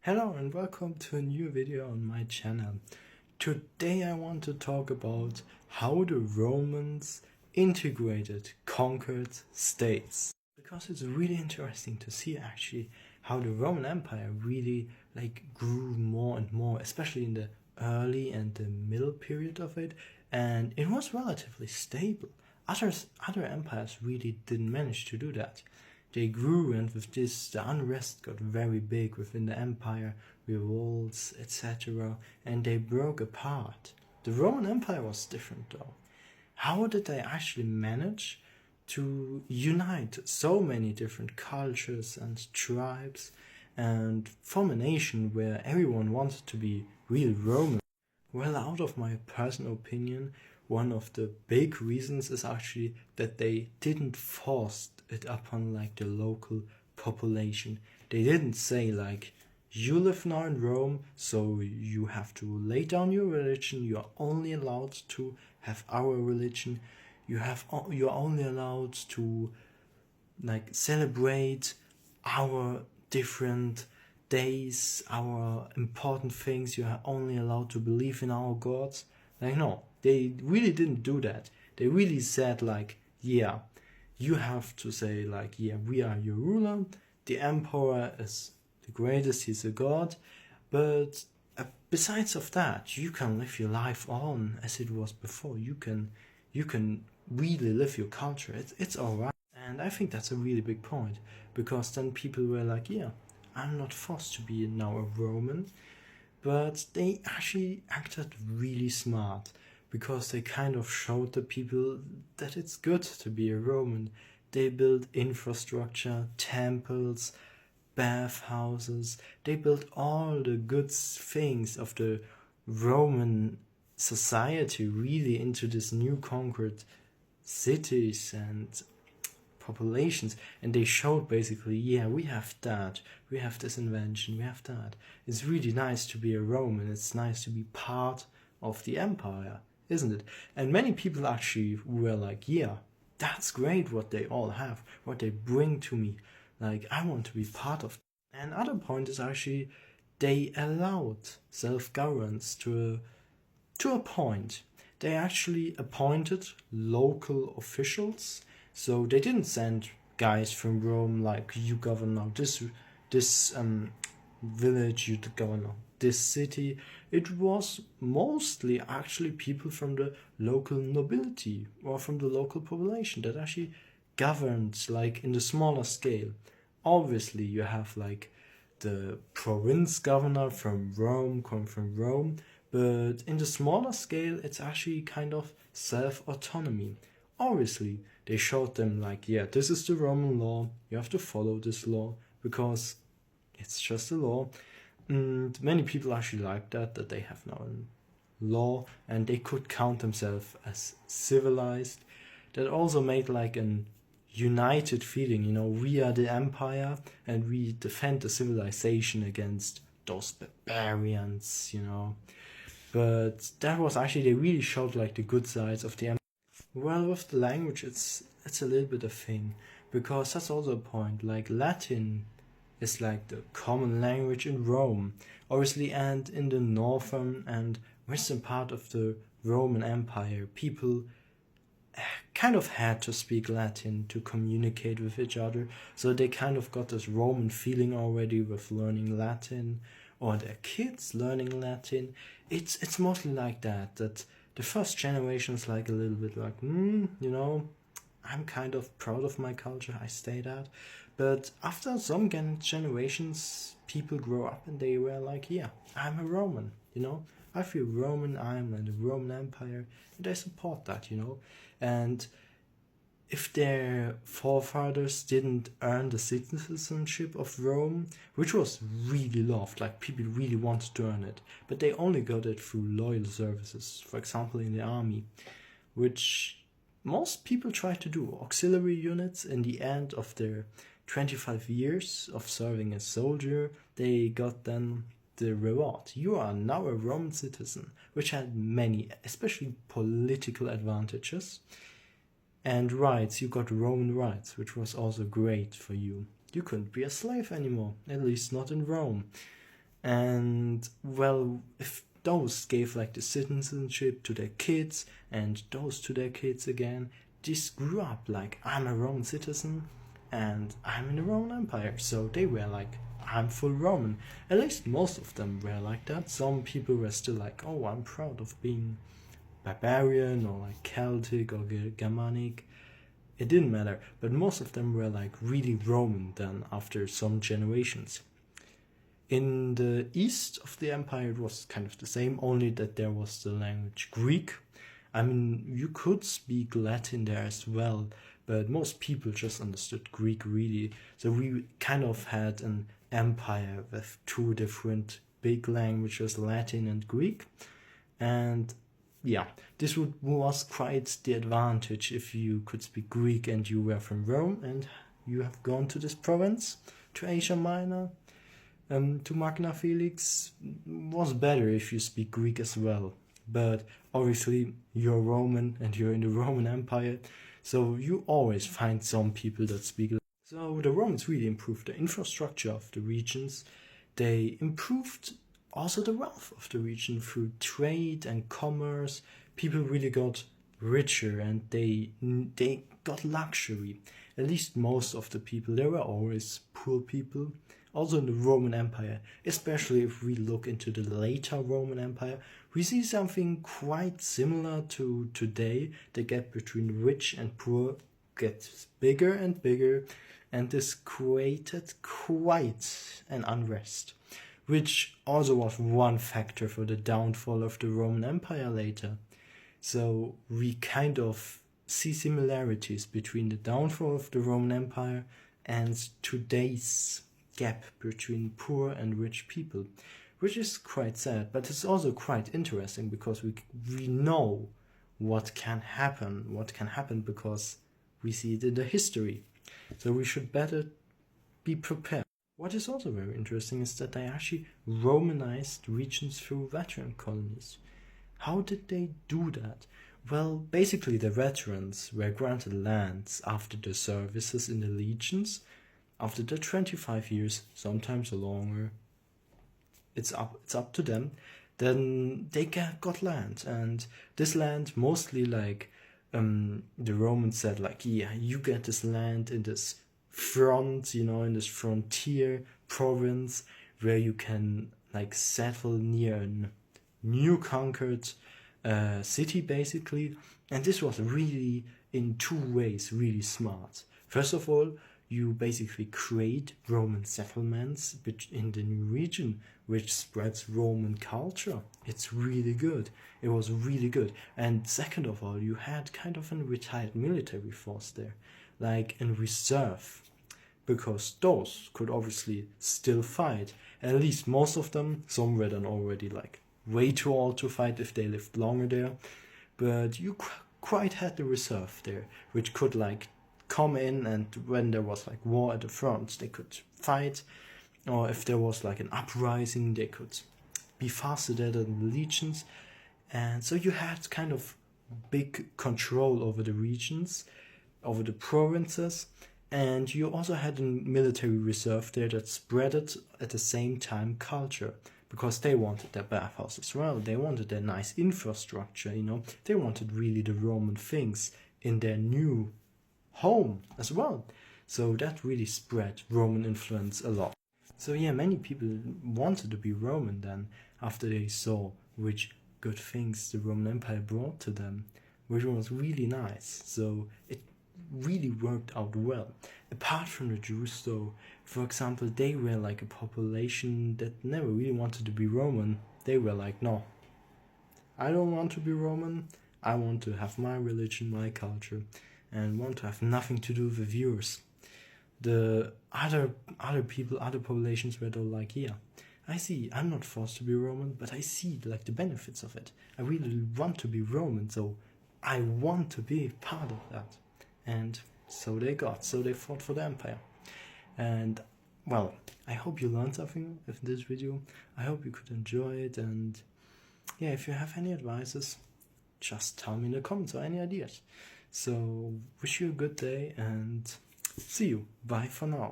Hello and welcome to a new video on my channel. Today I want to talk about how the Romans integrated conquered states. Because it's really interesting to see actually how the Roman Empire really grew more and more, especially in the early and the middle period of it, and it was relatively stable. Other empires really didn't manage to do that. They grew, and with this the unrest got very big within the empire, revolts, etc., and they broke apart. The Roman Empire was different though. How did they actually manage to unite so many different cultures and tribes and form a nation where everyone wanted to be real Roman? Well, out of my personal opinion, one of the big reasons is actually that they didn't force it upon the local population. They didn't say you live now in Rome, so you have to lay down your religion. You are only allowed to have our religion. You're only allowed to celebrate our different days, our important things. You are only allowed to believe in our gods. No, they really didn't do that. They really said yeah, you have to say yeah, we are your ruler. The emperor is the greatest, he's a god. But besides of that, you can live your life on as it was before. You can really live your culture. It's alright. And I think that's a really big point, because then people were yeah, I'm not forced to be now a Roman. But they actually acted really smart, because they kind of showed the people that it's good to be a Roman. They built infrastructure, temples, bathhouses. They built all the good things of the Roman society really into this new conquered cities and populations, and they showed basically, yeah, we have that, we have this invention, we have that. It's really nice to be a Roman. It's nice to be part of the empire, isn't it? And many people actually were yeah, that's great what they all have, what they bring to me. I want to be part of. And other point is actually they allowed self-governance to a point. They actually appointed local officials. So they didn't send guys from Rome you govern now this village, you govern now this city. It was mostly actually people from the local nobility or from the local population that actually governed in the smaller scale. Obviously you have the province governor from Rome, come from Rome, but in the smaller scale it's actually kind of self-autonomy. Obviously they showed them yeah, this is the Roman law, you have to follow this law because it's just a law. And many people actually like that they have now a law and they could count themselves as civilized. That also made an united feeling, we are the empire and we defend the civilization against those barbarians. But that was actually, they really showed the good sides of the empire. Well, with the language, it's a little bit a thing, because that's also a point. Latin is the common language in Rome, obviously, and in the northern and western part of the Roman Empire, people kind of had to speak Latin to communicate with each other. So they kind of got this Roman feeling already with learning Latin, or their kids learning Latin. It's mostly that the first generation is a little bit I'm kind of proud of my culture, I stay that. But after some generations, people grow up and they were yeah, I'm a Roman, I feel Roman, I'm in the Roman Empire, and I support that, And if their forefathers didn't earn the citizenship of Rome, which was really loved, people really wanted to earn it, but they only got it through loyal services, for example in the army, which most people try to do. Auxiliary units, in the end of their 25 years of serving as soldier, they got then the reward. You are now a Roman citizen, which had many, especially political advantages. And rights, you got Roman rights, which was also great for you. You couldn't be a slave anymore, at least not in Rome. And well, if those gave like the citizenship to their kids and those to their kids again, this grew up like, I'm a Roman citizen and I'm in the Roman Empire. So they were like, I'm full Roman. At least most of them were like that. Some people were still like, oh, I'm proud of being barbarian or like Celtic or Germanic. It didn't matter, but most of them were like really Roman then after some generations. In the east of the empire, it was kind of the same, only that there was the language Greek. I mean, you could speak Latin there as well, but most people just understood Greek really. So we kind of had an empire with two different big languages, Latin and Greek. And yeah, this was quite the advantage if you could speak Greek and you were from Rome and you have gone to this province, to Asia Minor, to Magna Felix. Was better if you speak Greek as well. But obviously you're Roman and you're in the Roman Empire, so you always find some people that speak. So the Romans really improved the infrastructure of the regions. They improved also the wealth of the region through trade and commerce. People really got richer and they got luxury. At least most of the people. There were always poor people. Also in the Roman Empire, especially if we look into the later Roman Empire, we see something quite similar to today. The gap between rich and poor gets bigger and bigger, and this created quite an unrest, which also was one factor for the downfall of the Roman Empire later. So we kind of see similarities between the downfall of the Roman Empire and today's gap between poor and rich people, which is quite sad, but it's also quite interesting because we know what can happen because we see it in the history. So we should better be prepared. What is also very interesting is that they actually Romanized regions through veteran colonies. How did they do that? Well, basically the veterans were granted lands after their services in the legions. After the 25 years, sometimes longer, it's up to them, then they got land. And this land mostly like the Romans said like, yeah, you get this land in this front, in this frontier province where you can like settle near a new conquered city basically. And this was really in two ways really smart. First of all, you basically create Roman settlements in the new region, which spreads Roman culture. It's really good. It was really good. And second of all, you had kind of a retired military force there, like in reserve, because those could obviously still fight. At least most of them. Some were then already like way too old to fight if they lived longer there. But you quite had the reserve there, which could like come in, and when there was like war at the front, they could fight, or if there was like an uprising, they could be faster than the legions. And so you had kind of big control over the regions, over the provinces, and you also had a military reserve there that spread it at the same time culture, because they wanted their bathhouse as well. They wanted their nice infrastructure, they wanted really the Roman things in their new home as well. So that really spread Roman influence a lot. So yeah, many people wanted to be Roman then after they saw which good things the Roman Empire brought to them, which was really nice. So it really worked out well. Apart from the Jews though, for example, they were like a population that never really wanted to be Roman. They were like, no, I don't want to be Roman. I want to have my religion, my culture, and want to have nothing to do with yours. The other people, other populations were though like, yeah, I see, I'm not forced to be Roman, but I see like the benefits of it. I really want to be Roman, so I want to be part of that. And so they fought for the empire. And well, I hope you learned something with this video. I hope you could enjoy it, and yeah, if you have any advices, just tell me in the comments or any ideas. So wish you a good day and see you. Bye for now.